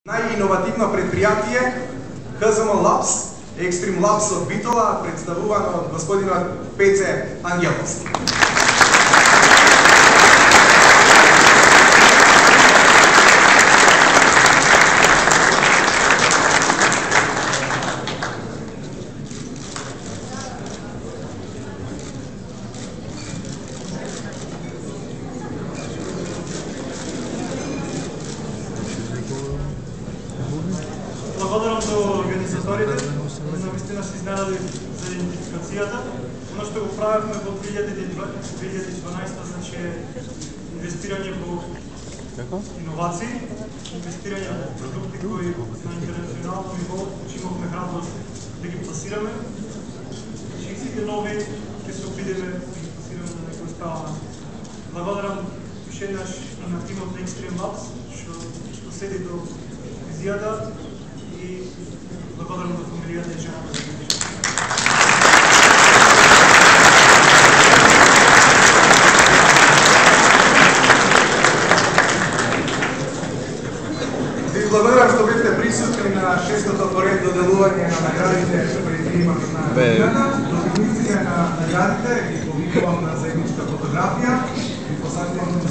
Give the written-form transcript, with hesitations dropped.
Најиновативно предпријатие ХЗМ Labs, Extreme Labs од Битола, представувано од господинот Пеце Ангеловски. Благодарам до организаторите, навистина се изненади за идентификацијата. Оно што го правевме во 2012, значи инвестирање во иновации, инвестирање во продукти кои на интернационално ниво имавме храброст да ги пласираме. И сите нови ќе се обидеме да ги пласираме на некој става. Благодарам уште еднаш и на тимот на Extreme Labs што седи до визијата и благодарам до фамилијата и жената за грижа. Ви благодарам што бевте присутни на 6-тото поред доделување на наградите пред тримот на годината. Добитниците на наградите ги повикувам на заедничка фотографија и посакувам